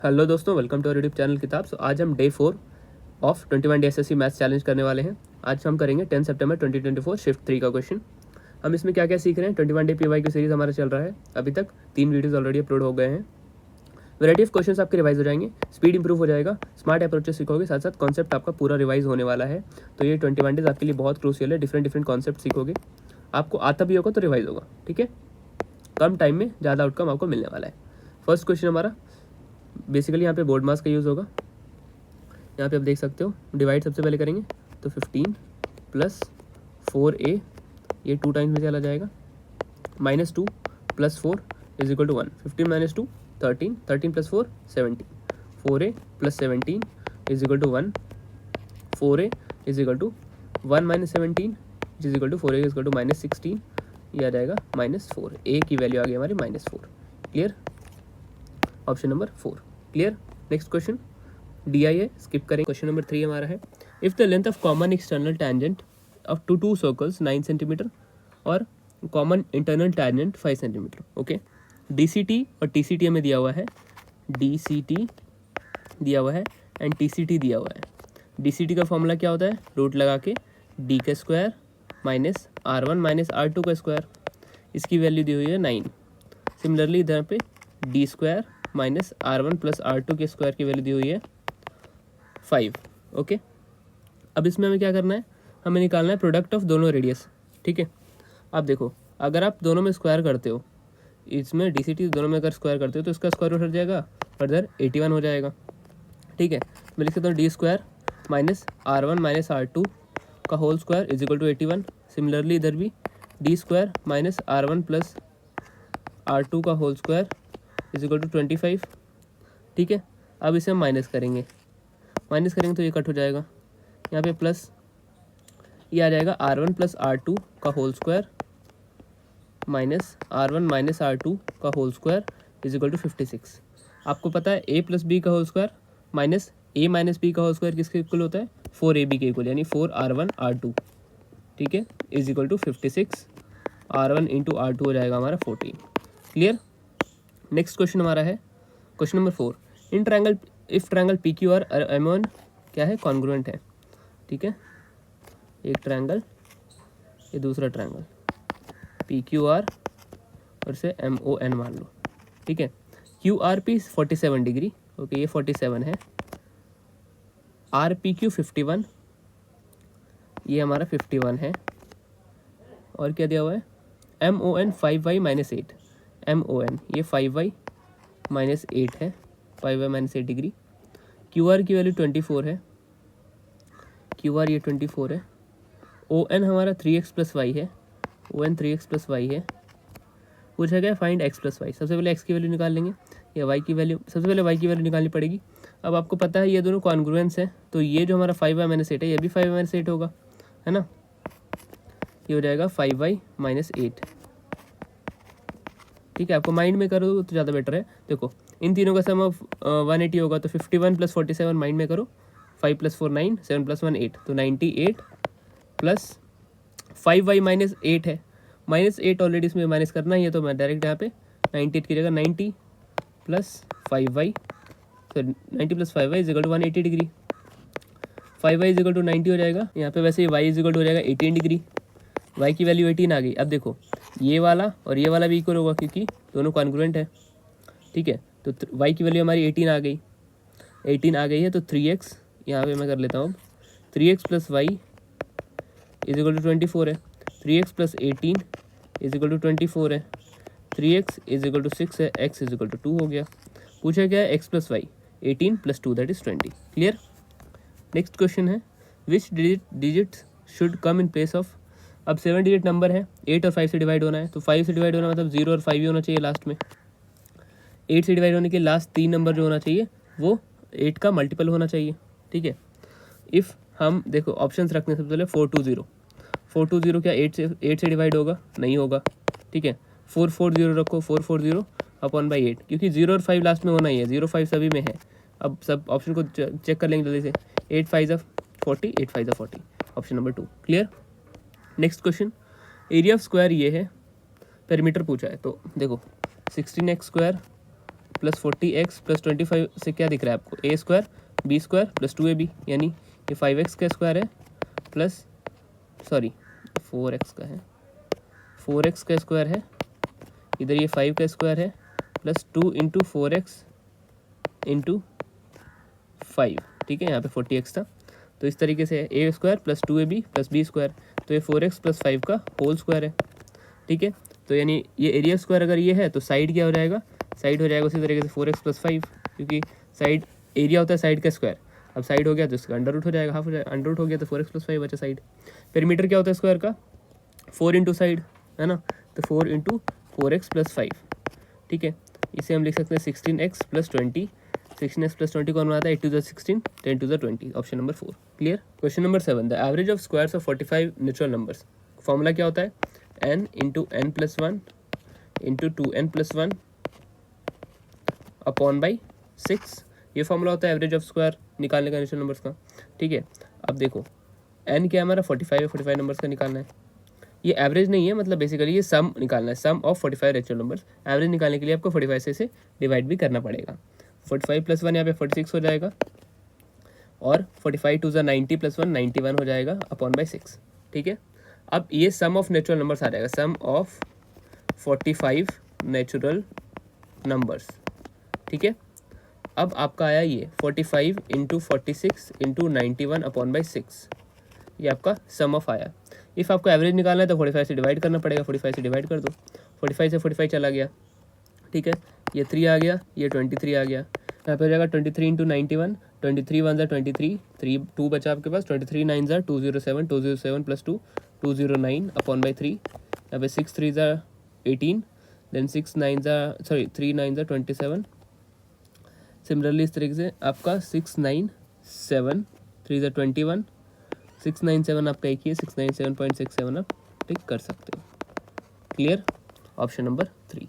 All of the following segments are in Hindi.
हेलो दोस्तों, welcome to our YouTube channel Kitab. आज हम day 4 of 21 day SSC maths challenge करने वाले हैं। आज हम करेंगे 10 सितंबर 2024 शिफ्ट 3 का क्वेश्चन। हम इसमें क्या क्या सीख रहे हैं। 21 डे पीवाई की सीरीज हमारा चल रहा है। अभी तक 3 वीडियोस ऑलरेडी अपलोड हो गए हैं। वैरायटी ऑफ क्वेश्चंस आपके रिवाइज हो जाएंगे, स्पीड इंप्रूव हो जाएगा, स्मार्ट अप्रोचेस सीखोगे, साथ साथ कॉन्सेप्ट आपका पूरा रिवाइज होने वाला है। तो ये 21 डेज आपके लिए बहुत क्रूशियल है। डिफरेंट कॉन्सेप्ट सीखोगे, आपको आता भी होगा तो रिवाइज होगा। ठीक है, कम टाइम में ज़्यादा आउटकम आपको मिलने वाला है। फर्स्ट क्वेश्चन हमारा बेसिकली यहाँ पे बोर्ड मास का यूज़ होगा। यहाँ पे आप देख सकते हो, डिवाइड सबसे पहले करेंगे तो 15 प्लस 4a, ये 2 टाइम्स में चला जाएगा, -2 plus 4 is equal to 1। 15 minus 2 13, 13 plus 4 17, 4a plus 17 is equal to 1, 4a is equal to 1 minus 17 is equal to 4a is equal to -16, ये आ जाएगा -4। a की वैल्यू आ गई हमारी -4। Clear, option number 4 clear. Next question D I है, स्किप करें। क्वेश्चन नंबर 3 हमारा है, if the length of common external tangent of two circles 9 centimetre और common internal tangent 5 centimetre. Okay, DCT और TCT हमें दिया हुआ है, DCT दिया हुआ है एंड TCT दिया हुआ है। DCT का फॉर्मूला क्या होता है, रूट लगा के d का square minus R1 minus R2 का स्क्वायर, इसकी वैल्यू दी हुई है 9। सिमिलरली इधर पे d square minus R1 plus R2 के स्क्वायर की वैल्यू दी हुई है 5। ओके, अब इसमें हमें क्या करना है, हमें निकालना है प्रोडक्ट ऑफ दोनों रेडियस। ठीक है, अब देखो, अगर आप दोनों में स्क्वायर करते हो, इसमें DCT दोनों में अगर स्क्वायर करते हो तो इसका स्क्वायर रूट हट जाएगा, फर्दर 81 हो जाएगा। ठीक है, मैं लिख सकता हूँ d square minus R1 minus R2 का whole square is equal to 81। Similarly इधर भी d square minus R1 plus R2 का whole square is equal to 25। ठीक है, अब इसे हम माइनस करेंगे तो ये कट हो जाएगा, यहाँ पे प्लस ये आ जाएगा R1 प्लस R2 का whole square minus R1 minus R2 का whole square is equal to 56। आपको पता है a प्लस बी का whole square minus a minus B का होल स्क्वायर किसके इक्वल होता है, 4ab के इक्वल, यानी 4R1 R2। ठीक है, is equal to 56, R1 into R2 हो जाएगा हमारा 14। क्लियर। नेक्स्ट क्वेश्चन हमारा है question number 4, in triangle if triangle PQR MON क्या है, कॉन्ग्रुएंट है। ठीक है, एक ट्रायंगल, ये दूसरा ट्रायंगल, PQR और से MON मान लो। ठीक है, QRP 47 डिग्री, ओके ये 47 है, RPQ 51, ये हमारा 51 है, और क्या दिया हुआ है, MON 5y माइनस 8, MON ये 5y माइनस 8 है, 5y माइनस 8 डिग्री। QR की वैल्यू 24 है, QR ये 24 है, ON हमारा 3x प्लस वाई है, ON 3x प्लस वाई है। पूछा गया फाइंड x प्लस वाई, सबसे पहले x की वैल्यू निकाल लेंगे या y की वैल्यू, सबसे पहले y की वैल्यू निकालनी पड़ेगी। अब आपको पता है ये दोनों कॉन्ग्रुएंस है, तो ये जो हमारा 5y माइनस 8 है, ये भी 5y माइनस 8 होगा, है ना, ये हो जाएगा 5y माइनस 8। ठीक है, आपको माइंड में करो तो ज़्यादा बेटर है। देखो, इन तीनों का सम ऑफ 180 होगा, तो 51 प्लस 47 माइंड में करो, 5 प्लस 4 9, 7 प्लस 1 8, तो 98 प्लस 5y माइनस 8 है, माइनस 8 ऑलरेडी इसमें माइनस करना ही है, तो मैं डायरेक्ट यहाँ पे 98 की जगह 90 प्लस 5y, तो 90 plus 5y is equal to 180 degree, 5y is equal to 90 हो जाएगा। यहाँ पे वैसे y इज इक्वल टू हो जाएगा 18 डिग्री, y की वैल्यू 18 आ गई। अब देखो, ये वाला और ये वाला भी इक्वल होगा क्योंकि दोनों कॉन्ग्रुएंट है। ठीक है, तो y की वैल्यू हमारी 18 आ गई, 18 आ गई है, तो 3x यहाँ पे मैं कर लेता हूँ, 3x plus y is equal to 24 है, 3x plus 18 is equal to 24 है, 3x इज इक्वल टू 6 है, x इज इक्वल टू 2 हो गया। पूछा क्या है, x प्लस वाई, 18 प्लस 2 that is 20। Clear. Next question है, which digit should come in place of, अब 7 डिजिट नंबर है, 8 और 5 से डिवाइड होना है, तो 5 से डिवाइड होना मतलब 0 और 5 ही होना चाहिए लास्ट में। 8 से डिवाइड होने के लास्ट 3 नंबर जो होना चाहिए वो 8 का मल्टीपल होना चाहिए। ठीक है, इफ़ हम देखो ऑप्शंस रखने से पहले 420, 420 क्या 8 से डिवाइड होगा, नहीं होगा। ठीक है, 440 रखो, 440 अपॉन बाई 8, क्योंकि 0 और 5 लास्ट में होना ही है, 0 5 सभी में है। अब सब ऑप्शन को चेक कर लेंगे जल्दी से, 8 5 40, 8 5 40, option number 2। Clear. Next question, area of square ये है, पेरीमीटर पूछा है, तो देखो 16x square plus 40x plus 25 से क्या दिख रहा है आपको, A square B square plus 2ab, यानी ये 5x का स्क्वायर है प्लस 4x का है, 4x का स्क्वायर है, इधर ये 5 का स्क्वायर है प्लस 2 इंटू 4x इंटू 5, ठीक है, यहाँ पे 40x था। तो इस तरीके से A square plus 2ab plus B square, तो ये 4x प्लस 5 का होल स्क्वायर है, ठीक है। तो यानी ये एरिया स्क्वायर अगर ये है तो साइड क्या हो जाएगा, साइड हो जाएगा उसी तरीके से 4x प्लस 5, क्योंकि साइड एरिया होता है साइड का स्क्वायर, अब साइड हो गया तो इसका अंडर रूट हो जाएगा, हाफ हो जाएगा, अंडर रूट हो गया तो 4x प्लस 5 बचा साइड। पेरीमीटर क्या होता है स्क्वायर का, 4 इंटू साइड, है ना, तो 4 इंटू 4x प्लस 5, ठीक है। इसे हम लिख सकते हैं 16x प्लस 20, 16x प्लस 20 कौन बनाता है, 8 to the 16 10 to the 20, option number 4। Clear. Question number 7, the average of squares of 45 natural numbers, formula क्या होता है, n into n plus 1 into 2n plus 1 upon by 6, ये फॉर्मूला होता है एवरेज ऑफ स्क्वायर निकालने का नेचुरल नंबर्स का, ठीक है। अब देखो n क्या हमारा 45 है, 45 नंबर्स का निकालना है, ये एवरेज नहीं है, मतलब बेसिकली ये सम निकालना है, सम ऑफ 45 नेचुरल नंबर्स। एवरेज निकालने के लिए आपको 45 से इसे डिवाइड भी करना पड़ेगा, 45 प्लस 1 यहाँ पे 46 हो जाएगा, और 45 टू ज़ा 90 प्लस 1 91 हो जाएगा अपॉन बाई 6, ठीक है। अब ये सम ऑफ नेचुरल नंबर्स आ जाएगा, सम ऑफ 45 नेचुरल नंबर्स, ठीक है। अब आपका आया ये 45 इंटू 46 इंटू 91 अपॉन बाई 6, ये आपका सम ऑफ आया। इफ़ आपको एवरेज निकालना है तो 45 से डिवाइड करना पड़ेगा, 45 से डिवाइड कर दो, 45 से 45 चला गया, ठीक है, ये 3 आ गया, ये 23 आ गया, यहाँ पे हो जाएगा 23 इंटू 91, 23 1 ज़ा 23, 3 2 बचा आपके पास, 23 9 ज़ा 207, 207 प्लस 2 209 अपॉन बाई 3, यहाँ पे 6 3 ज़ा 18, देन 6 9 ज़ा 3 9 ज़ा 27, सिमिलरली इस तरीके से आपका 6 9 7 3 ज़ा 21, 6 9 7 आपका एक ही है, 697.67 आप टिक कर सकते हो। Clear, option number 3।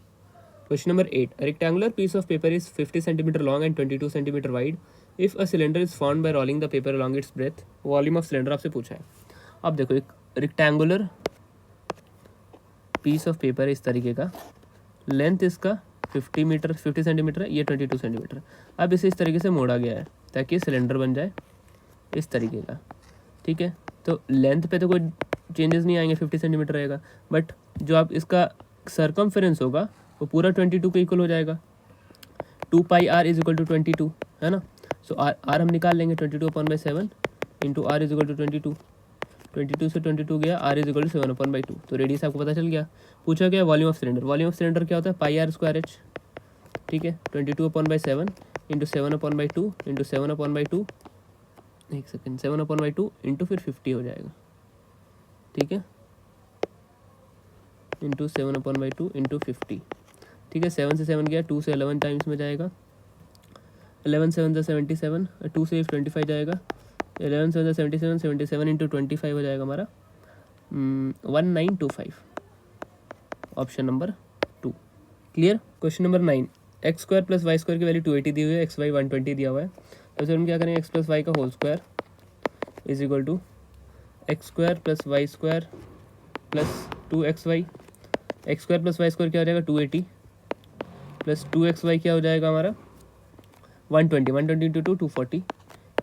Question number 8, a rectangular piece of paper is 50 cm long and 22 cm wide. If a cylinder is formed by rolling the paper along its breadth, volume of cylinder आपसे पूछा है। अब देखो एक रेक्टेंगुलर पीस ऑफ पेपर है इस तरीके का, लेंथ इसका 50 सेंटीमीटर है, ये 22 सेंटीमीटर। अब इसे इस तरीके से मोड़ा गया है ताकि सिलेंडर बन जाए इस तरीके का, ठीक है। तो लेंथ पे तो कोई चेंजेस नहीं आएंगे, 50 सेंटीमीटर रहेगा, बट जो आप इसका सरकमफेरेंस होगा वो पूरा 22 के इक्वल हो जाएगा, 2 pi r is equal to 22, है ना। सो आर हम निकाल लेंगे 22 upon by 7 into r is equal to 22, 22 से 22 गया, r is equal to 7 upon by 2, तो रेडियस आपको पता चल गया। पूछा गया volume of cylinder, volume of cylinder क्या होता है, पाई आर स्क्वायर एच, ठीक है, 22 upon by 7 into 7 upon by 2 into 7 upon by 2, एक सेकेंड, 7 अपॉन बाई 2 इंटू फिर 50 हो जाएगा, ठीक है, इंटू 7 अपॉन बाई 2 इंटू 50, ठीक है। 7 से 7 गया, 2 से 11 टाइम्स में जाएगा, 11 7 ज़ा 77, 2 से 25 जाएगा, 11 7 ज़ा 77, 77 इंटू 25 हो जाएगा हमारा 1925, option number 2। Clear. Question number 9, x square plus y square की वैल्यू 280 दी हुई है, एक्स वाई 120 दिया हुआ है, तो फिर हम क्या करेंगे, एक्स प्लस वाई का whole square is equal to x square plus y square plus 2xy, x square plus y square क्या हो जाएगा 280 प्लस 2xy क्या हो जाएगा हमारा 120, 120 इंटू 2 240,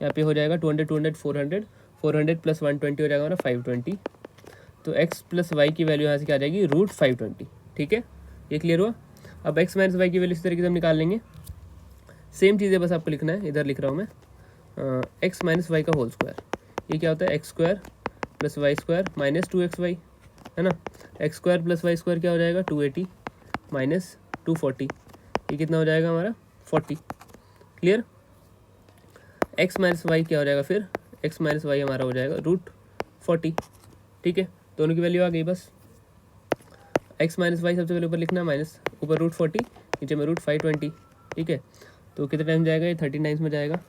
यहाँ पे हो जाएगा 200 200 400, 400 प्लस 120 हो जाएगा हमारा 520, तो x प्लस वाई की वैल्यू यहाँ से क्या आ जाएगी रूट 520, ठीक है, ये क्लियर हुआ। अब x माइनस वाई की वैल्यू इस तरीके से हम निकाल लेंगे, सेम चीज़ें बस आपको लिखना है, इधर लिख रहा हूँ मैं x माइनस वाई का होल स्क्वायर, ये क्या होता है x square plus y square minus 2xy, है ना, x square plus y square क्या हो जाएगा 280 माइनस 240, ये कितना हो जाएगा हमारा 40। क्लियर। एक्स माइनस वाई क्या हो जाएगा फिर, एक्स माइनस वाई हमारा हो जाएगा रूट 40, ठीक है, दोनों की वैल्यू आ गई। बस एक्स माइनस वाई सबसे पहले ऊपर लिखना, माइनस ऊपर रूट 40, नीचे में रूट 520, ठीक है, तो कितने टाइम जाएगा ये 39 में जाएगा,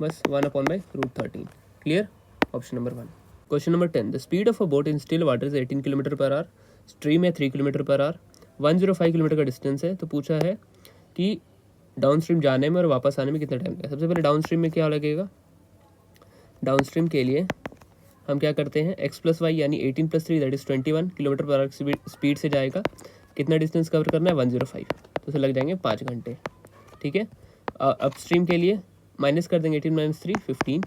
बस 1 upon by root 13। Clear, option number 1। Question number 10, the speed of a boat in still water is 18 kilometre per hour, stream है 3 किलोमीटर पर आवर, 105 किलोमीटर का डिस्टेंस है, तो पूछा है कि डाउन स्ट्रीम जाने में और वापस आने में कितना टाइम लगेगा। सबसे पहले डाउन स्ट्रीम में क्या लगेगा, डाउन स्ट्रीम के लिए हम क्या करते हैं, एक्स प्लस वाई यानी 18 plus 3 that is 21 kilometre per our speed से जाएगा, कितना डिस्टेंस कवर करना है 105, तो उसे लग जाएंगे 5 घंटे। ठीक है, अपस्ट्रीम के लिए माइनस कर देंगे 18 - 3 15,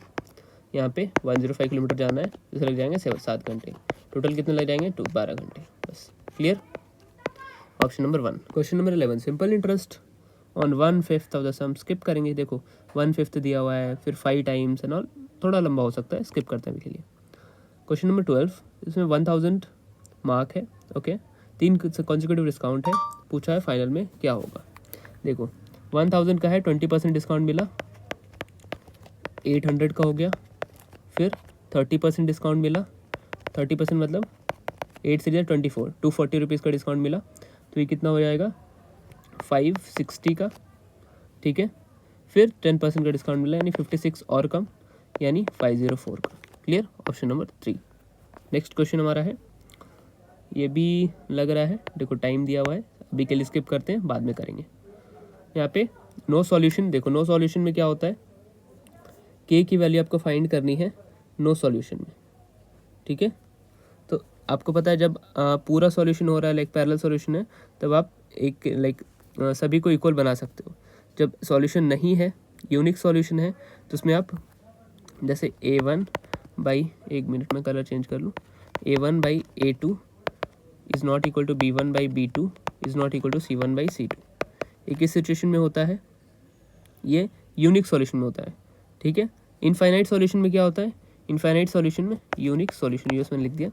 यहाँ पे 105 किलोमीटर जाना है, तो उसे लग जाएंगे 7 घंटे। टोटल कितने लग जाएंगे 12 घंटे। बस clear. Option number 1। Question number 11, simple interest on 1/5 of the sum. Skip करेंगे, देखो 1/5 दिया हुआ है, फिर 5 टाइम्स एंड ऑल, थोड़ा लंबा हो सकता है, स्किप करते हैं अभी के लिए। क्वेश्चन नंबर 12, इसमें 1000 मार्क है। ओके, 3 कॉन्सिक्यूटिव डिस्काउंट है, पूछा है फाइनल में क्या होगा। देखो 1000 का है, 20% डिस्काउंट मिला, 800 का हो गया, फिर 30% डिस्काउंट मिला, 30% मतलब 8 से 24, 240 रुपीज़ का डिस्काउंट मिला, तो ये कितना हो जाएगा 560 का। ठीक है, फिर 10% का डिस्काउंट मिला यानी 56 और कम यानी 504 का। Clear. Option number 3। Next question हमारा है, ये भी लग रहा है, देखो टाइम दिया हुआ है, अभी के लिए स्किप करते हैं, बाद में करेंगे। यहाँ पे नो सॉल्यूशन, देखो नो सॉल्यूशन में क्या होता है, के की वैल्यू आपको फाइंड करनी है नो सॉल्यूशन में। ठीक है, तो आपको पता है जब पूरा सॉल्यूशन हो रहा है, लाइक पैरेलल सॉल्यूशन है, तब आप एक लाइक सभी को इक्वल बना सकते हो। जब सॉल्यूशन नहीं है, यूनिक सॉल्यूशन है, तो उसमें आप जैसे A1 बाई, एक मिनट में कलर चेंज कर लूँ, A1 by A2 is not equal to B1 by B2 is not equal to C1 by C2। एक इस सिचुएशन में होता है, ये यूनिक सॉल्यूशन में होता है। ठीक है, इनफाइनाइट सॉल्यूशन में क्या होता है, इनफाइनाइट सॉल्यूशन में यूनिक सॉल्यूशन, ये उसमें लिख दिया।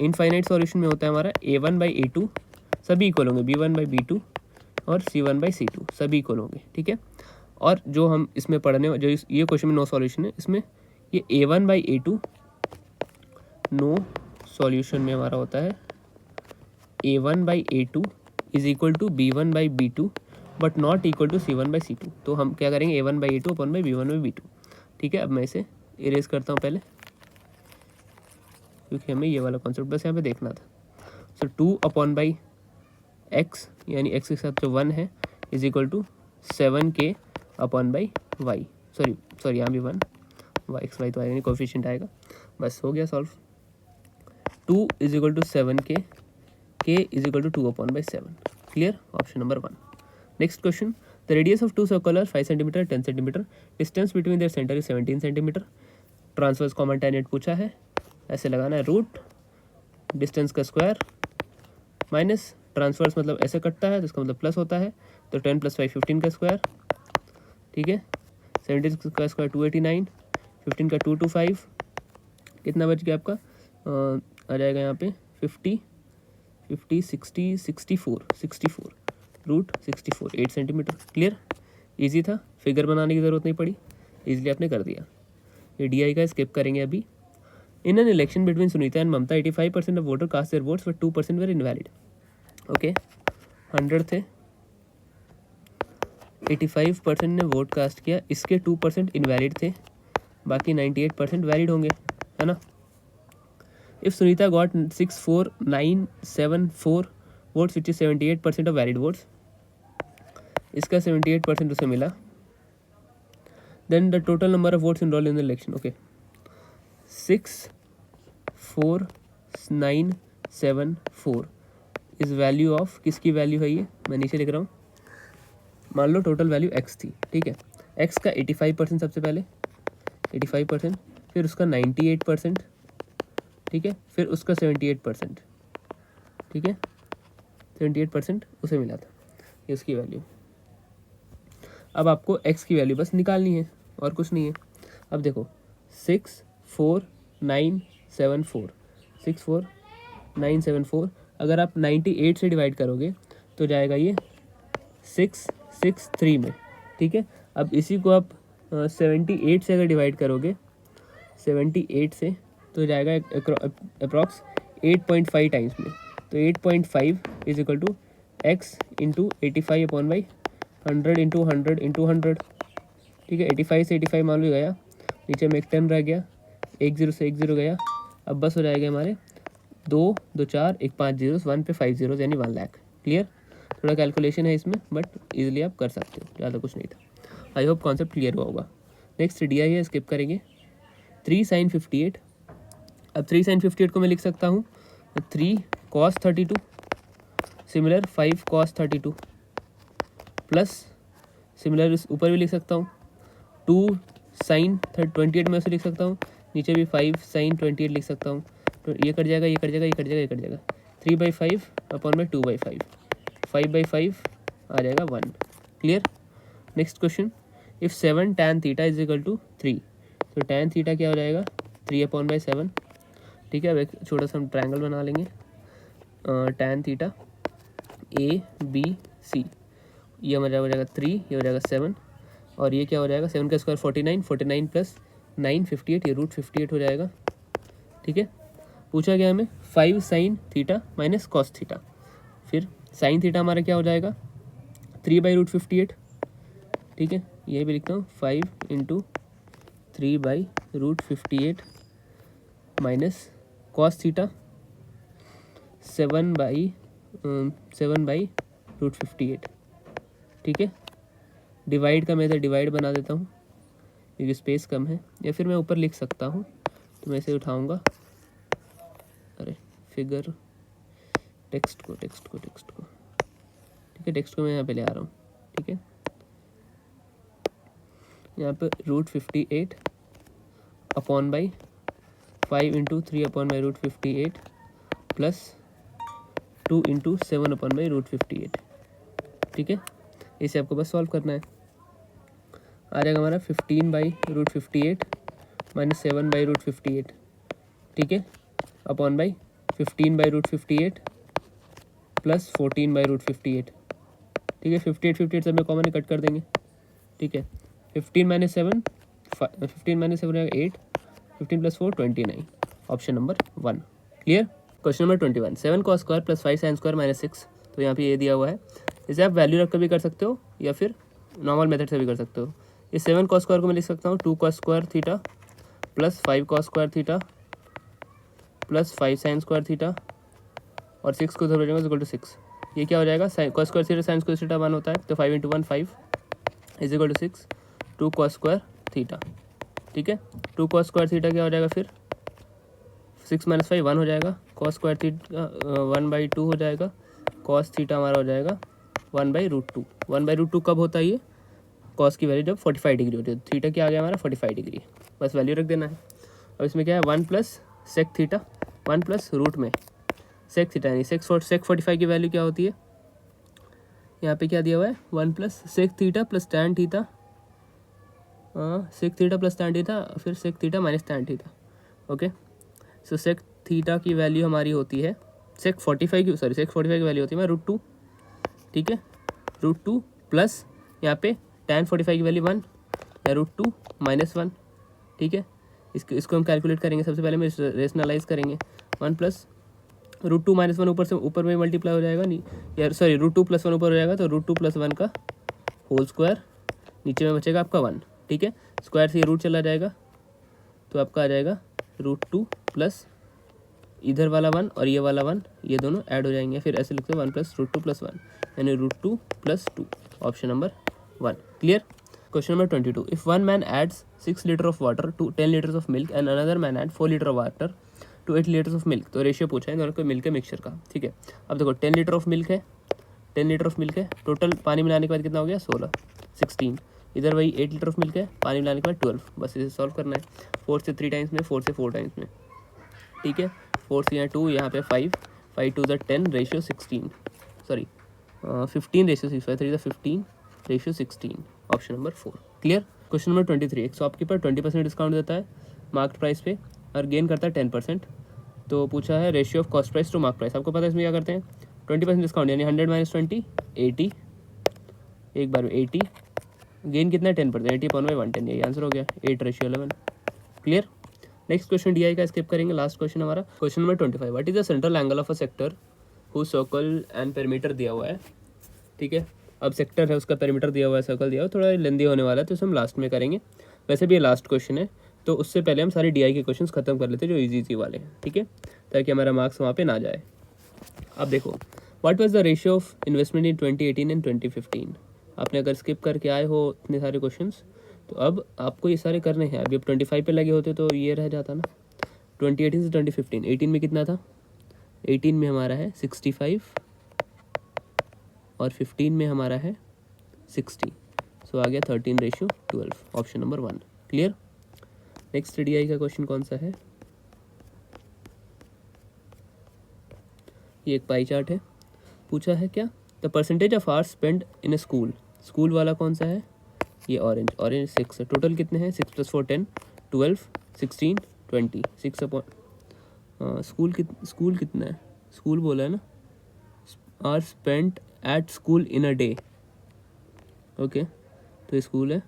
इनफाइनाइट सॉल्यूशन में होता है हमारा A1 बाई A2 सभी इक्वल होंगे, B1 बाई B2 और C1 बाई C2 सभी इक्वल होंगे। ठीक है, और जो हम इसमें पढ़ने, जो ये क्वेश्चन में नो सॉल्यूशन है, इसमें ये A1 by A2 no solution में हमारा होता है A1 by A2 is equal to B1 by B2 but not equal to C1 by C2। तो हम क्या करेंगे, A1 by A2 upon by B1 by B2। ठीक है, अब मैं इसे इरेज करता हूँ पहले, क्योंकि हमें ये वाला कॉन्सेप्ट बस यहाँ पे देखना था। सो 2 अपॉन बाई x यानी x के साथ जो 1 है is equal to 7k upon by y, sorry यहाँ भी 1 x y तो आएगा नहीं, कोफिशिएंट आएगा। बस हो गया solve. 2 is equal to 7k, k is equal to 2 upon by 7। Clear. Option number 1। Next question, the radius of 2 circle are 5 centimetre 10 centimetre, distance between their centre is 17 centimetre, transverse common tangent पूछा है, ऐसे लगाना है, रूट डिस्टेंस का स्क्वायर माइनस ट्रांसवर्स मतलब ऐसे कटता है तो इसका मतलब प्लस होता है, तो 10 + 5 15 का स्क्वायर। ठीक है, 17 का स्क्वायर 289, 15 का 225, कितना बच गया आपका, आ जाएगा यहाँ पे 50 60 64 रूट 64 8 सेंटीमीटर। क्लियर, इजी था, फिगर बनाने की ज़रूरत नहीं पड़ी, इजीली आपने कर दिया। ये DI का स्किप करेंगे अभी। In an election between Sunita and Mamata 85% of voter cast their votes but 2% were invalid. Okay, 100 थे, 85% ने वोट कास्ट किया, इसके 2% इनवैलिड थे, बाकी 98% वैलिड होंगे, है ना। If Sunita got 64974 votes which is 78% of valid votes, इसका 78% उसे मिला, then the total number of votes enrolled in the election. Okay, 64974 इस वैल्यू ऑफ, किसकी वैल्यू है ये मैं नीचे लिख रहा हूँ, मान लो टोटल वैल्यू x थी। ठीक है, x का 85% सबसे पहले 85%, फिर उसका 98%, ठीक है, फिर उसका 78%, ठीक है, 78% उसे मिला था, ये उसकी वैल्यू। अब आपको x की वैल्यू बस निकालनी है और कुछ नहीं है। अब देखो 64974 अगर आप 98 से डिवाइड करोगे तो जाएगा ये 663 में। ठीक है, अब इसी को आप 78 से अगर डिवाइड करोगे 78 से तो जाएगा अप्रॉक्स 8.5 टाइम्स में, तो 8.5 is equal to x into 85 upon by 100 into 100 into 100। ठीक है, 85 से 85 मान लो गया, नीचे में एक 10 रह गया, 1 0 से 1 0 गया, अब बस हो जाएगा हमारे 2 2 4 1 5 जीरोस, 1 पे 5 जीरोस यानी 1 लाख। क्लियर, थोड़ा कैलकुलेशन है इसमें बट इजीली आप कर सकते हो, ज़्यादा कुछ नहीं था। आई होप कॉन्सेप्ट क्लियर हुआ होगा। नेक्स्ट DI है, स्किप करेंगे। 3 sin 58, अब 3 sin 58 को मैं लिख सकता हूँ 3 cos 32, similar 5 cos 32, plus similar ऊपर भी लिख सकता हूँ 2 साइन 28 में उसे लिख सकता हूँ, नीचे भी 5 साइन 28 लिख सकता हूँ। तो ये कट जाएगा, ये कट जाएगा, ये कट जाएगा, ये कट जाएगा। 3/5 अपॉन में 2/5, 5/5 आ जाएगा 1। Clear. Next question, if 7 tan theta is equal to 3, तो tan थीटा क्या हो जाएगा 3/7। ठीक है, अब एक छोटा सा हम ट्रायंगल बना लेंगे। tan थीटा ABC, ये हमारा हो जाएगा 3, ये हो जाएगा 7, और ये क्या हो जाएगा 7 का स्क्वायर 49, 49 प्लस 9 58, ये √58 हो जाएगा। ठीक है, पूछा गया हमें 5 sine theta minus cos theta. फिर साइन थीटा हमारा क्या हो जाएगा 3/√58। ठीक है, ये भी लिखता हूँ 5 × 3/√58 माइनस कॉस थीटा 7/√58। ठीक है, डिवाइड का मैं इधर डिवाइड बना देता हूँ क्योंकि स्पेस कम है, या फिर मैं ऊपर लिख सकता हूँ, तो मैं इसे उठाऊँगा। अरे फिगर टेक्स्ट को ठीक है, टेक्स्ट को मैं यहाँ पे ले आ रहा हूँ। ठीक है, यहाँ पे √58 अपॉन बाई 5 × 3/√58 प्लस 2 × 7/√58। ठीक है, इसे आपको बस सॉल्व करना है। आ जाएगा हमारा 15/√58 माइनस 7/√58। ठीक है, अपॉन बाई 15/√58 प्लस 14/√58। ठीक है, 58 सब में कॉमन कट कर देंगे। ठीक है, 15 - 7 15 - 7 हो जाएगा 8, 15 + 4 29, option number 1। Clear. Question number 21, 7 cos square plus 5 sin square minus 6, तो यहाँ पे ये दिया हुआ है। इसे आप वैल्यू रख कर भी कर सकते हो या फिर नॉर्मल मेथड से भी कर सकते हो। इस 7 cos स्क्वायर को मैं लिख सकता हूँ 2 cos square theta plus 5 cos square theta plus 5 sin square theta, और 6 को उधर हो जाएगा 6। ये क्या हो जाएगा cos square theta sin square theta 1 होता है, तो 5 × 1 5 is equal to 6 2 cos square theta. ठीक है, 2 cos स्क्वायर थीटा क्या हो जाएगा फिर 6 - 5 1 हो जाएगा, cos स्क्वायर थीटा 1/2 हो जाएगा, cos थीटा हमारा हो जाएगा 1/√2। 1/√2 कब होता है ये cos की वैल्यू जब 45 डिग्री होती है। थीटा क्या आ गया हमारा 45 डिग्री, बस वैल्यू रख देना है। अब इसमें क्या है 1 plus sec theta 1 plus root में सेक थीटा, यानी सेक 45 की वैल्यू क्या होती है, यहाँ पे क्या दिया हुआ है 1 plus sec theta plus tan theta, sec theta plus tan theta, फिर sec theta minus tan theta. Okay, so sec theta की वैल्यू हमारी होती है सेक 45 की वैल्यू होती है √2। ठीक है, √2 प्लस यहाँ पे टैन 45 की वैल्यू 1 या √2 - 1। ठीक है, इसको हम कैलकुलेट करेंगे। सबसे पहले में रेशनलाइज करेंगे 1 प्लस √2 - 1 ऊपर में मल्टीप्लाई हो जाएगा, नहीं यार सॉरी √2 + 1 ऊपर हो जाएगा, तो √2 + 1 का होल स्क्वायर, नीचे में बचेगा आपका 1। ठीक है, स्क्वायर से ये रूट चला जाएगा, तो आपका आ जाएगा √2 प्लस इधर वाला 1 और ये वाला 1, ये दोनों ऐड हो जाएंगे, फिर ऐसे लिखते हैं 1 + √2 + 1, यानी √2 + 2, option number 1। Clear. Question number 22, if one man adds 6 litre of water to 10 litres of milk and another man add 4 litre of water to 8 litres of milk, तो रेशियो पूछा है दोनों को मिल्क के मिक्सचर का। ठीक है, अब देखो 10 लीटर ऑफ मिल्क है, 10 लीटर ऑफ मिल्क है, टोटल पानी मिलाने के बाद कितना हो गया 16। इधर वही 8 लीटर ऑफ मिल्क है, पानी मिलाने के बाद 12। बस इसे सॉल्व करना है 4 से 3 टाइम्स में, 4 से 4 टाइम्स में। ठीक है, 4 से यहाँ 2, यहाँ पे 5, 5 × 2 = 10 ratio 16, sorry 15 ratio 6, 5 × 3 = 15 ratio 16, option number 4। Clear. Question number 23, एक शॉपकीपर 20% डिस्काउंट देता है मार्केट प्राइस पे और गेन करता है 10%, तो पूछा है ratio of cost price to mark price. आपको पता है इसमें क्या करते हैं 20% डिस्काउंट यानी 100 - 20 80, एक बार में 80, गेन कितना है 10%, 80/110, यही आंसर हो गया 8:11। क्लियर। नेक्स्ट क्वेश्चन DI का स्किप करेंगे, लास्ट क्वेश्चन हमारा। Question number 25, what is the central angle of a sector who circle and perimeter दिया हुआ है। ठीक है, अब सेक्टर है उसका पेरीमीटर दिया हुआ है, सर्कल दिया हुआ है, थोड़ा लेंदी होने वाला है, तो इसे हम लास्ट में करेंगे। वैसे भी ये लास्ट क्वेश्चन है, तो उससे पहले हम सारे DI के क्वेश्चंस खत्म कर लेते हैं जो इजी वाले हैं। ठीक है, ताकि हमारा मार्क्स वहाँ पे ना जाए। अब देखो what was the ratio of investment in 2018 and 2015। आपने अगर स्किप करके आए हो इतने सारे क्वेश्चंस, तो अब आपको ये सारे करने हैं। अभी अब 25 पे लगे होते तो ये रह जाता ना। 2018 से 2015, 18 में कितना था, 18 में हमारा है 65 और 15 में हमारा है 60, सो आ गया 13:12, option number 1। Clear. Next TDI का क्वेश्चन कौन सा है, ये एक पाई चार्ट है। पूछा है क्या, the percentage of hours spend in A school, school वाला कौन सा है, ये ऑरेंज 6 है। टोटल कितने हैं, 6 + 4 10, 12 16 20, 6 अपॉन स्कूल कितना है, स्कूल बोला है ना, are spent at school in a day. Okay, तो स्कूल है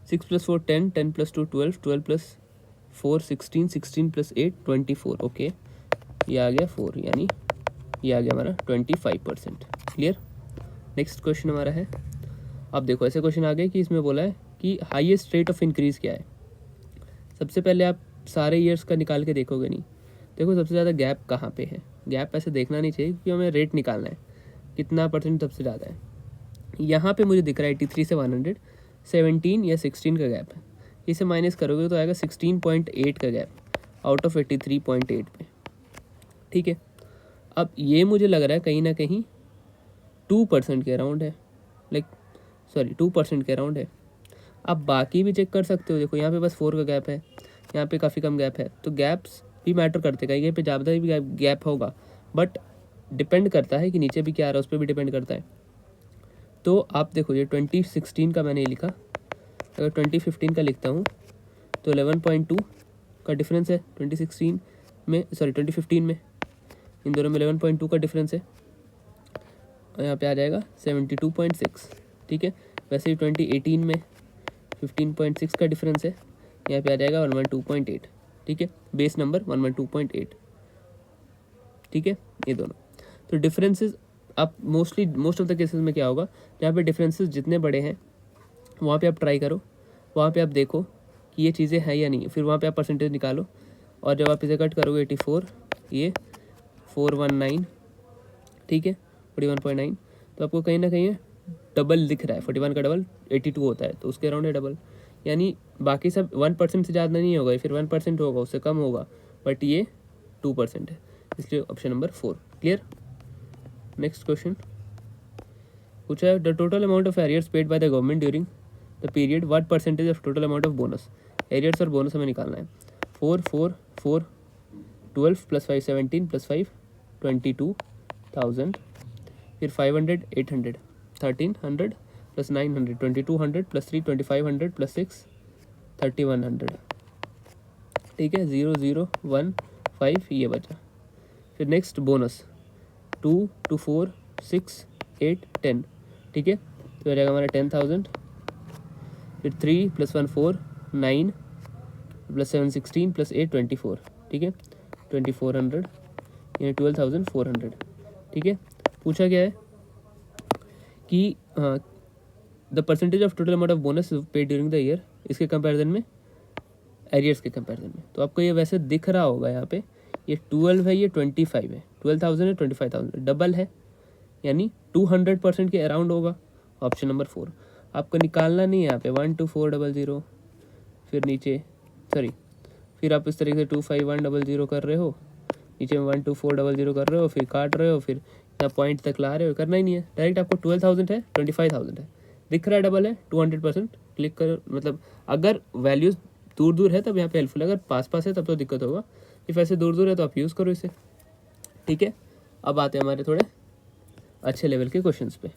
6 + 4 10, 10 + 2 12, 12 + 4 16, 16 + 8 24। ओके, ये आ गया 4, यानी ये आ गया हमारा 25%। क्लियर। नेक्स्ट क्वेश्चन हमारा है, अब देखो ऐसे क्वेश्चन आ गए कि इसमें बोला है कि हाईएस्ट रेट ऑफ इंक्रीज़ क्या है। सबसे पहले आप सारे ईयर्स का निकाल के देखोगे नहीं, देखो सबसे ज़्यादा गैप कहाँ पे है, गैप ऐसे देखना नहीं चाहिए क्योंकि हमें रेट निकालना है कितना परसेंट सबसे ज़्यादा है। यहाँ पे मुझे दिख रहा है 83 से 100, 17 या 16 का गैप है, इसे माइनस करोगे तो आएगा 16.8 का गैप आउट ऑफ 83.8 पे। ठीक है, अब ये मुझे लग रहा है कहीं ना कहीं 2% के अराउंड है, 2% के अराउंड है। आप बाकी भी चेक कर सकते हो, देखो यहाँ पे बस 4 का गैप है, यहाँ पे काफ़ी कम गैप है, तो गैप्स भी मैटर करते हैं, कहीं पे ज़्यादा भी गैप होगा, बट डिपेंड करता है कि नीचे भी क्या आ रहा है, उस पर भी डिपेंड करता है। तो आप देखो ये 2016 का मैंने लिखा, अगर 2015 का लिखता हूँ तो 11.2 का डिफरेंस है 2015 में, इन दोनों में 11.2 का डिफरेंस है, और यहाँ पे आ जाएगा 72.6। ठीक है, वैसे ही 2018 में 15.6 का डिफरेंस है, यहाँ पे आ जाएगा 112.8। ठीक है, बेस नंबर 112.8। ठीक है, ये दोनों तो डिफरेंसेस आप मोस्ट ऑफ द केसेस में क्या होगा, जहाँ पे डिफरेंसेस जितने बड़े हैं वहाँ पे आप ट्राई करो, वहाँ पे आप देखो कि ये चीज़ें हैं या नहीं, फिर वहाँ पे आप परसेंटेज निकालो, और जब आप इसे कट करोगे 84, ये 419, ठीक है 41.9, तो आपको कहीं ना कहीं डबल दिख रहा है, 41 का डबल 82 होता है, तो उसके अराउंड है डबल, यानी बाकी सब 1% से ज़्यादा नहीं होगा, फिर 1% होगा, उससे कम होगा, बट ये 2% है, इसलिए option number 4। Clear. Next question पूछा है, the total amount of arrears paid by the government during the period, what percentage of total amount of bonus, arrears और बोनस हमें निकालना है। 4 4 4 12 + 5 17 + 5 22,000, फिर 500 800 1300 + 900 2200 + 3 2500 + 6 3100। ठीक है, 0 0 1 5 ये बचा। फिर नेक्स्ट बोनस 2 2 4 6 8 10। ठीक है, तो हो जाएगा हमारा 10,000, फिर 3 + 1 4 9 + 7 16 + 8 24। ठीक है, 2400, यानी 12,400। ठीक है, पूछा गया है कि the percentage of total amount of bonus paid during the year, इसके कंपैरिजन में एरियर्स के कंपैरिजन में, तो आपको ये वैसे दिख रहा होगा यहाँ पे, ये 12 है, ये 25 है, 12,000 है 25,000, डबल है, यानी 200% के अराउंड होगा, ऑप्शन नंबर 4। आपको निकालना नहीं है यहाँ पे 12400, फिर नीचे फिर आप इस तरीके से 25100 कर रहे हो, नीचे में 12400 कर रहे हो, फिर काट रहे हो, फिर यहाँ पॉइंट तक ला रहे हो, करना ही नहीं है, डायरेक्ट आपको 12,000 है 25,000 है, दिख रहा है डबल है, 200% क्लिक करो, मतलब अगर वैल्यूज़ दूर दूर है तब यहाँ पे हेल्पफुल है, अगर पास पास है तब तो दिक्कत होगा, इफ ऐसे दूर दूर है तो आप यूज़ करो इसे। ठीक है, अब आते हैं हमारे थोड़े अच्छे लेवल के क्वेश्चंस पे।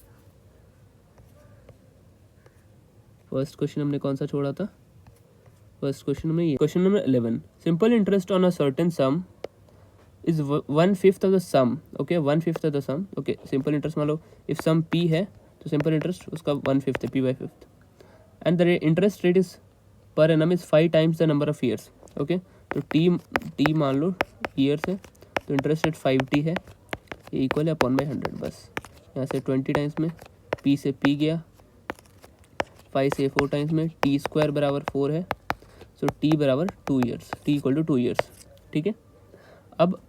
फर्स्ट क्वेश्चन हमने कौन सा छोड़ा था, फर्स्ट क्वेश्चन में ये question number 11, simple interest on a certain sum is 1/5 of the sum. Okay, 1/5 of the sum. Okay, simple interest मान लो इफ सम पी है तो सिंपल इंटरेस्ट उसका 1/5 है, p/5, and the interest rate is per annum is 5 times the number of years. Okay, तो टी मान लो ईयर्स है, तो इंटरेस्ट रेट 5t है, ये इक्वल है अपॉन बाई 100, बस यहाँ से 20 टाइम्स में p से p गया, 5 से 4 टाइम्स में t² = 4 है, सो t = 2 ईयर्स, t = 2 ईयर्स। ठीक है, अब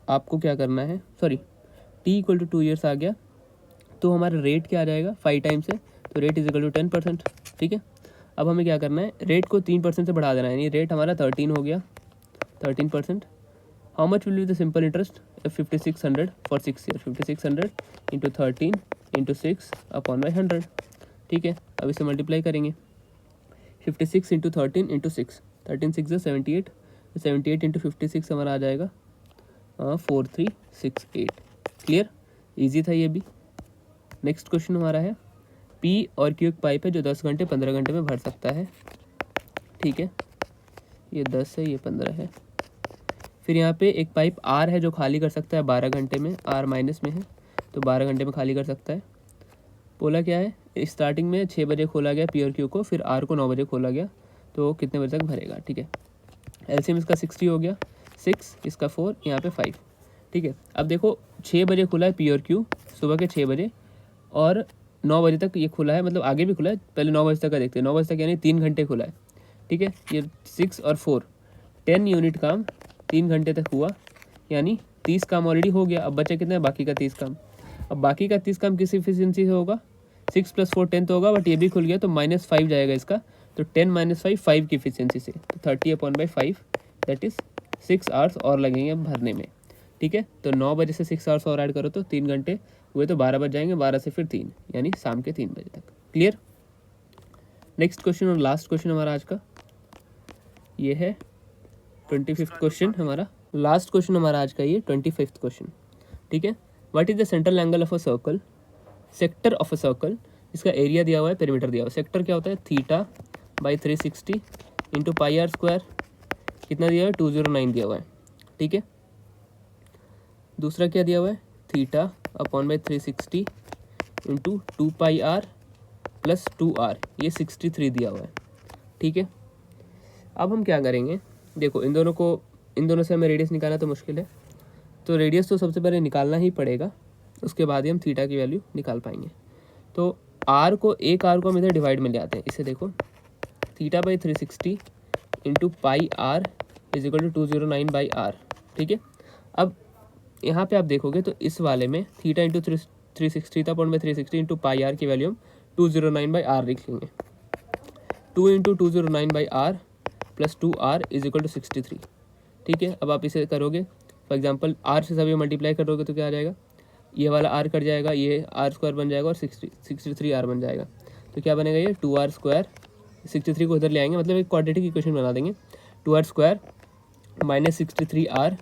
आपको क्या करना है, t = 2 ईयर्स आ गया, तो हमारा रेट क्या आ जाएगा, 5 टाइम्स है, तो रेट इज इक्वल टू 10%। ठीक है, अब हमें क्या करना है, रेट को 3% से बढ़ा देना है, यानी रेट हमारा 13 हो गया, 13%। How much will be the simple interest 5600 for 6 year, 5600 × 13 into 6 upon by 100, ठीक है। अब इसे मल्टीप्लाई करेंगे, 56 इंटू 13 इंटू 6, 13 6 से 78, 78 इंटू 56 हमारा आ जाएगा 4368। क्लियर, ईजी था ये भी। नेक्स्ट क्वेश्चन हमारा है पी और क्यू एक पाइप है जो 10 घंटे 15 घंटे में भर सकता है, ठीक है। ये 10 है, ये 15 है। फिर यहाँ पे एक पाइप आर है जो खाली कर सकता है 12 घंटे में, आर माइनस में है तो 12 घंटे में खाली कर सकता है। बोला क्या है, स्टार्टिंग में 6 बजे खोला गया पी और क्यू को, फिर आर को 9 बजे खोला गया, तो कितने बजे तक भरेगा, ठीक है। एलसीएम इसका 60 हो गया, 6 इसका 4, यहाँ पे 5, ठीक है। अब देखो 6 बजे खुला है पी और क्यू, सुबह के 6 बजे, और 9 बजे तक ये खुला है, मतलब आगे भी खुला है, पहले 9 बजे तक का देखते हैं। 9 बजे तक यानी 3 घंटे खुला है, ठीक है। ये 6 और 4 10 यूनिट काम 3 घंटे तक हुआ, यानी 30 काम ऑलरेडी हो गया। अब बचे कितने, बाकी का 30 काम। अब बाकी का 30 काम किस एफिशिएंसी से होगा, 6 + 4 10 तो होगा, बट ये भी खुल गया तो -5 जाएगा इसका, तो 10 - 5 5 की एफिशिएंसी से, तो 30/5 दैट इज़ 6 आवर्स और लगेंगे भरने में, ठीक है। तो 9 बजे से 6 आवर्स और ऐड करो तो 3 घंटे हुए, तो 12 बज जाएंगे, 12 से फिर 3, यानी शाम के 3 बजे तक। क्लियर। नेक्स्ट क्वेश्चन और लास्ट क्वेश्चन हमारा आज का ये है 25th क्वेश्चन हमारा, लास्ट क्वेश्चन हमारा आज का ये 25th क्वेश्चन, ठीक है। What is the central angle of a circle, sector of a circle, इसका एरिया दिया हुआ है, पेरीमीटर दिया हुआ है। सेक्टर क्या होता है, θ/360 इंटू πr², कितना दिया हुआ है, 209 दिया हुआ है, ठीक है। दूसरा क्या दिया हुआ है, θ/360 इंटू 2πr + 2r, ये 63 दिया हुआ है, ठीक है। अब हम क्या करेंगे, देखो इन दोनों से हमें रेडियस निकालना तो मुश्किल है, तो रेडियस तो सबसे पहले निकालना ही पड़ेगा, उसके बाद ही हम थीटा की वैल्यू निकाल पाएंगे। तो एक आर को हम इधर डिवाइड में ले आते हैं, इसे देखो θ/360 इंटू πr = 209/r, ठीक है। अब यहाँ पे आप देखोगे तो इस वाले में थीटा इंटू 360 था, 360 इंटू πr की वैल्यू हम 209/r लिख लेंगे, 2 इंटू 209/r + 2r = 63, ठीक है। अब आप इसे करोगे, फॉर एग्जांपल r से सभी मल्टीप्लाई करोगे तो क्या आ जाएगा, ये वाला r कट जाएगा, ये r² बन जाएगा और 63r बन जाएगा, तो क्या बनेगा, ये 2r², 63 को इधर ले आएंगे, मतलब एक क्वाड्रेटिक इक्वेशन बना देंगे, 2r² - 63r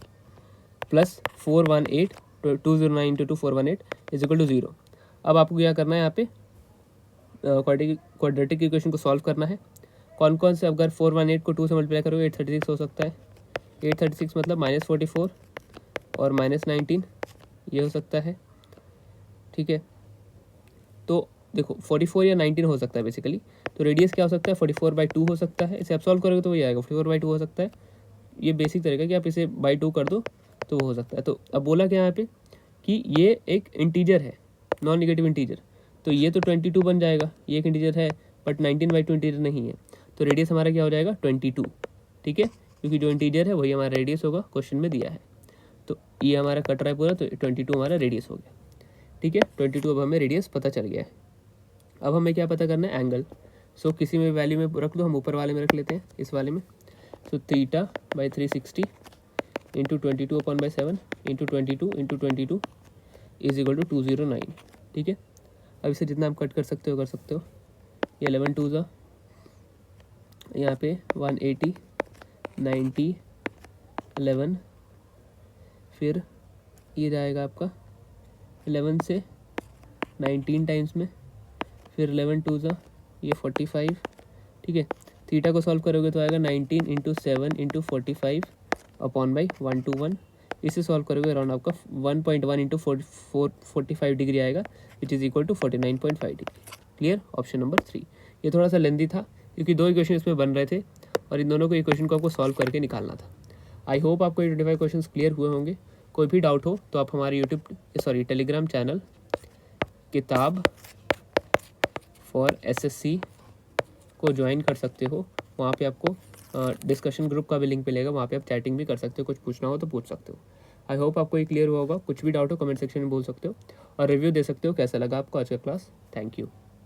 + 418, 209 × 2 418 = 0। अब आपको क्या करना है, यहाँ पे क्वाड्रेटिक इक्वेशन को सॉल्व करना है। कौन कौन से, अगर 418 को 2 से मल्टीप्लाई करोगे 836 हो सकता है, 836 मतलब -44 और -19 ये हो सकता है, ठीक है। तो देखो 44 या 19 हो सकता है बेसिकली, तो रेडियस क्या हो सकता है, 44/2 हो सकता है। इसे आप सॉल्व करोगे तो वही आएगा, 44/2 हो सकता है। ये बेसिक तरीका कि आप इसे /2 कर दो तो वो हो सकता है। तो अब बोला क्या यहाँ पे कि ये एक इंटीजर है, नॉन नेगेटिव इंटीजर, तो ये तो 22 बन जाएगा, ये एक इंटीजर है, बट 19/2 इंटीजर नहीं है, तो रेडियस हमारा क्या हो जाएगा, 22, ठीक है, क्योंकि जो इंटीजर है वही हमारा रेडियस होगा, क्वेश्चन में दिया है। तो ये हमारा कट रहा है पूरा, तो 22 हमारा रेडियस हो गया, ठीक है। 22 अब हमें रेडियस पता चल गया है। अब हमें क्या पता करना है, एंगल। सो किसी में वैल्यू में रख दो, हम ऊपर वाले में रख लेते हैं, इस वाले में। तो θ/360 इंटू 22/7 इंटू 22 इंटू 22 = 209, ठीक है। अब इसे जितना आप कट कर सकते हो कर सकते हो, ये 11 2 ज़ा, यहाँ पे 180 90 11, फिर ये जाएगा आपका 11 से 19 टाइम्स में, फिर 11 2 ज़ा, ये 45, ठीक है। थीटा को सॉल्व करोगे तो आएगा 19 × 7 × 45 अपॉन बाई 121, इसे सॉल्व करोगे अराउंड आपका 1.1 × 45 डिग्री आएगा, which is equal to 49.5 degree. Clear, option number 3। ये थोड़ा सा लेंदी था क्योंकि 2 इक्वेशन इसमें बन रहे थे और इन दोनों को इक्वेशन को आपको सॉल्व करके निकालना था। आई होप आपको ये 25 क्वेश्चन क्लियर हुए होंगे। कोई भी डाउट हो तो आप हमारे टेलीग्राम चैनल किताब फॉर SSC को ज्वाइन कर सकते हो। वहाँ पे आपको डिस्कशन ग्रुप का भी लिंक मिलेगा, वहाँ पे आप चैटिंग भी कर सकते हो, कुछ पूछना हो तो पूछ सकते हो। आई होप आपको ये क्लियर हुआ होगा। कुछ भी डाउट हो कमेंट सेक्शन में बोल सकते हो और रिव्यू दे सकते हो कैसा लगा आपको आज का क्लास। Thank you.